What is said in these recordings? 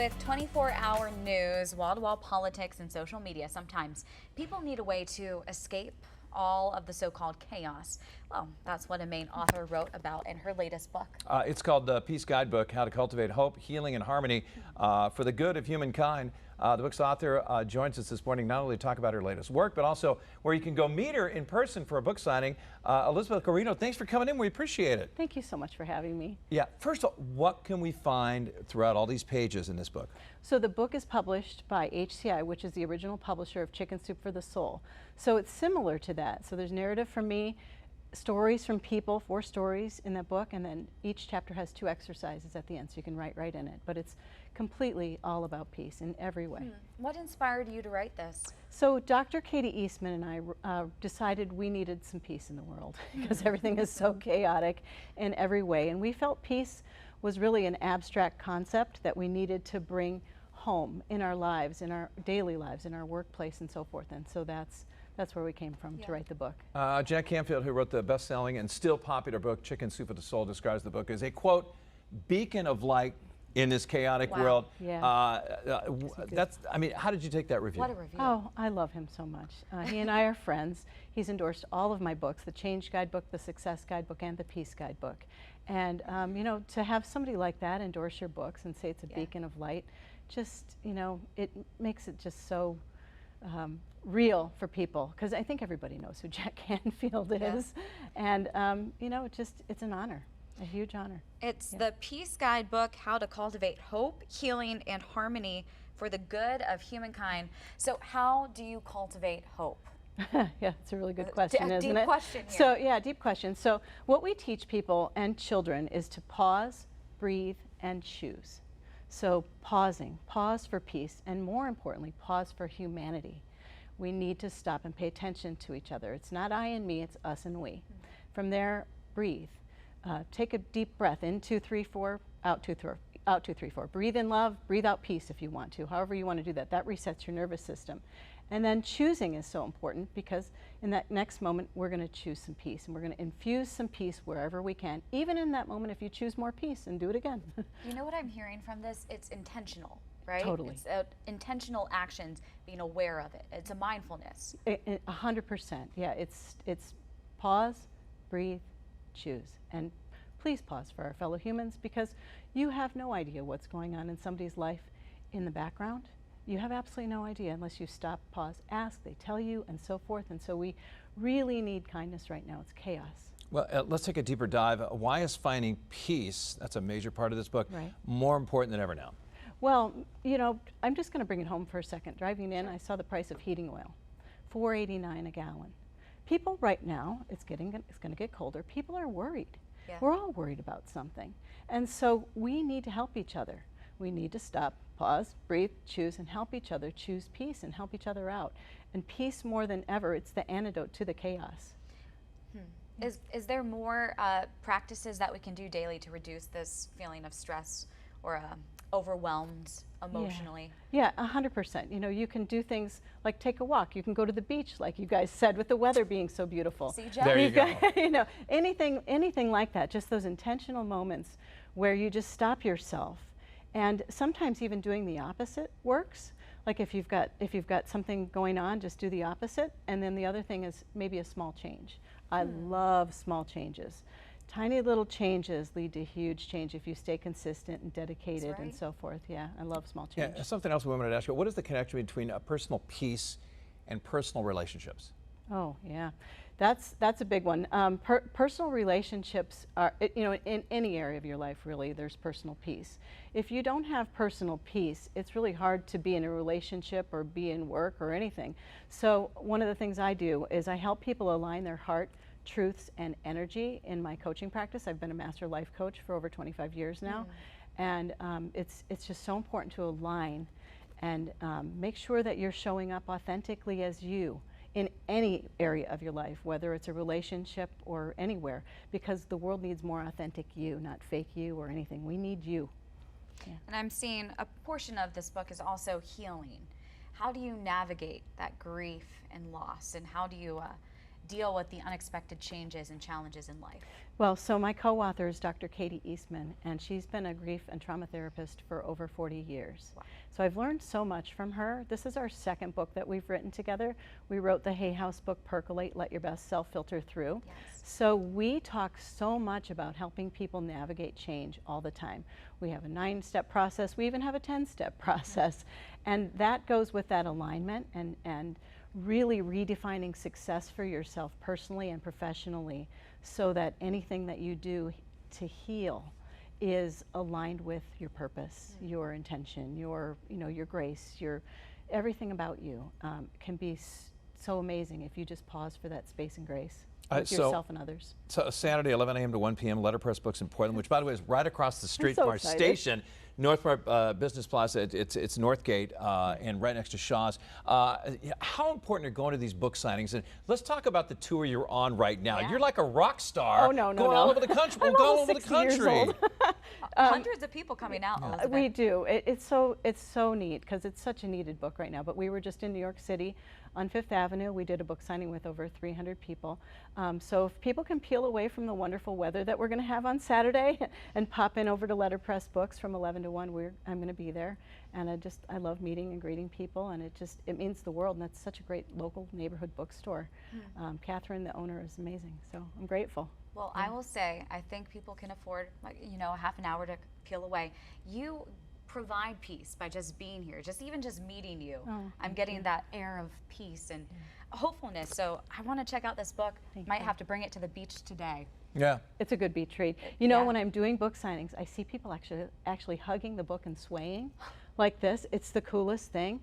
With 24-hour news, wall-to-wall politics, and social media, sometimes people need a way to escape all of the so-called chaos. Well, that's what a Maine author wrote about in her latest book. It's called The Peace Guidebook, How to Cultivate Hope, Healing, and Harmony for the Good of Humankind. The book's author joins us this morning not only to talk about her latest work, but also where you can go meet her in person for a book signing. Elizabeth Carino, thanks for coming in. We appreciate it. Thank you so much for having me. Yeah, first of all, what can we find throughout all these pages in this book? So the book is published by HCI, which is the original publisher of Chicken Soup for the Soul. So it's similar to that. So there's narrative from me, stories from people, 4 stories in that book, and then each chapter has 2 exercises at the end, so you can write right in it. But it's completely all about peace in every way. What inspired you to write this? So Dr. Katie Eastman and I decided we needed some peace in the world because everything is so chaotic in every way. And we felt peace was really an abstract concept that we needed to bring home in our lives, in our daily lives, in our workplace and so forth. And so that's where we came from to write the book. Jack Canfield, who wrote the best-selling and still popular book, Chicken Soup for the Soul, describes the book as a, quote, beacon of light in this chaotic world. Yeah. I mean, how did you take that review? What a review. Oh, I love him so much. He and I are friends. He's endorsed all of my books, the Change Guidebook, the Success Guidebook, and the Peace Guidebook. And, you know, to have somebody like that endorse your books and say it's a beacon of light, just, you know, it makes it just so real for people, because I think everybody knows who Jack Canfield is. And, you know, it's an honor. A huge honor. It's the Peace Guidebook, How to Cultivate Hope, Healing, and Harmony for the Good of Humankind. So how do you cultivate hope? Yeah, it's a really good question, isn't it? Deep question here. So, yeah, deep question. So what we teach people and children is to pause, breathe, and choose. So pausing, pause for peace, and more importantly, pause for humanity. We need to stop and pay attention to each other. It's not I and me, it's us and we. From there, breathe. Take a deep breath, in 2, 3, 4, out 2, 3, out 2, 3, 4. Breathe in love, breathe out peace if you want to, however you want to do that. That resets your nervous system. And then choosing is so important because in that next moment, we're going to choose some peace and we're going to infuse some peace wherever we can. Even in that moment, if you choose more peace, and do it again. You know what I'm hearing from this? It's intentional, right? Totally. It's intentional actions, being aware of it. It's a mindfulness. 100%. Yeah, it's pause, breathe, choose. And please pause for our fellow humans, because you have no idea what's going on in somebody's life in the background. You have absolutely no idea unless you stop, pause, ask, they tell you, and so forth. And so we really need kindness right now. It's chaos. Well, let's take a deeper dive. Why is finding peace, that's a major part of this book, Right. more important than ever now? Well, you know, I'm just going to bring it home for a second. Driving in, I saw the price of heating oil, $4.89 a gallon. People right now, it's going to get colder. People are worried. Yeah. We're all worried about something. And so we need to help each other. We need to stop, pause, breathe, choose, and help each other choose peace and help each other out. And peace more than ever, it's the antidote to the chaos. Is there more practices that we can do daily to reduce this feeling of stress or overwhelmed emotionally? Yeah, 100%. You know, you can do things like take a walk. You can go to the beach, like you guys said, with the weather being so beautiful. See, Jack? There you go. You know, anything like that. Just those intentional moments where you just stop yourself, and sometimes even doing the opposite works. Like if you've got something going on, just do the opposite. And then the other thing is maybe a small change. I love small changes. Tiny little changes lead to huge change if you stay consistent and dedicated and so forth. Yeah, I love small change. Yeah, something else we wanted to ask you, what is the connection between personal peace and personal relationships? Oh, yeah. That's a big one. Personal relationships are, you know, in any area of your life, really, there's personal peace. If you don't have personal peace, it's really hard to be in a relationship or be in work or anything. So one of the things I do is I help people align their heart, truths, and energy in my coaching practice. I've been a master life coach for over 25 years now. And it's just so important to align and make sure that you're showing up authentically as you in any area of your life, whether it's a relationship or anywhere, because the world needs more authentic you, not fake you or anything. We need you. Yeah. And I'm seeing a portion of this book is also healing. How do you navigate that grief and loss, and how do you deal with the unexpected changes and challenges in life? Well, so my co-author is Dr. Katie Eastman, and she's been a grief and trauma therapist for over 40 years. Wow. So I've learned so much from her. This is our second book that we've written together. We wrote the Hay House book, Percolate, Let Your Best Self Filter Through. Yes. So we talk so much about helping people navigate change all the time. We have a 9-step process. We even have a 10-step process. And that goes with that alignment and really redefining success for yourself personally and professionally, so that anything that you do to heal is aligned with your purpose, your intention, your grace, everything about you can be so amazing if you just pause for that space and grace with yourself and others. So Saturday, 11 a.m. to 1 p.m., Letterpress Books in Portland, which, by the way, is right across the street so from our excited. station, Northport Business Plaza. It's Northgate and right next to Shaw's. How important are going to these book signings? And let's talk about the tour you're on right now. Yeah. You're like a rock star. Oh, no. Going all over the country. I'm We'll go all almost over the 60 years country. old. Hundreds of people coming out, Elizabeth. We do. It's so neat because it's such a needed book right now. But we were just in New York City on 5th Avenue. We did a book signing with over 300 people. So if people can peel away from the wonderful weather that we're going to have on Saturday and pop in over to Letterpress Books from 11 to 1, I'm going to be there. And I love meeting and greeting people, and it means the world. And that's such a great local neighborhood bookstore. Catherine, the owner, is amazing. So I'm grateful. Well, I will say, I think people can afford, a half an hour to peel away. You provide peace by just being here, even just meeting you. I'm getting that air of peace and hopefulness. So I want to check out this book. Might have to bring it to the beach today. Yeah. It's a good beach read. When I'm doing book signings, I see people actually hugging the book and swaying like this. It's the coolest thing.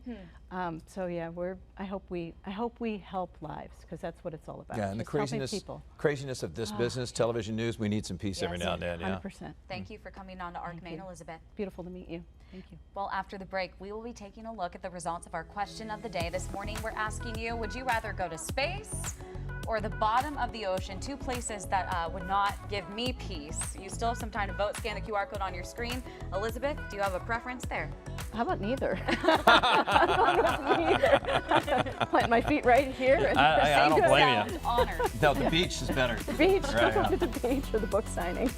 So yeah, I hope we help lives, because that's what it's all about. Yeah, and the craziness of this business, television news, we need some peace every now and then. Yeah. 100%. Thank you for coming on to Arc Maine, Elizabeth. Beautiful to meet you. Thank you. Well, after the break, we will be taking a look at the results of our question of the day. This morning, we're asking you, would you rather go to space or the bottom of the ocean? Two places that would not give me peace. You still have some time to vote. Scan the QR code on your screen. Elizabeth, do you have a preference there? How about neither? I'm going with neither. Plant my feet right here. And I don't blame you. Honored. No, the beach is better. The beach. Right, Go to the beach or the book signing.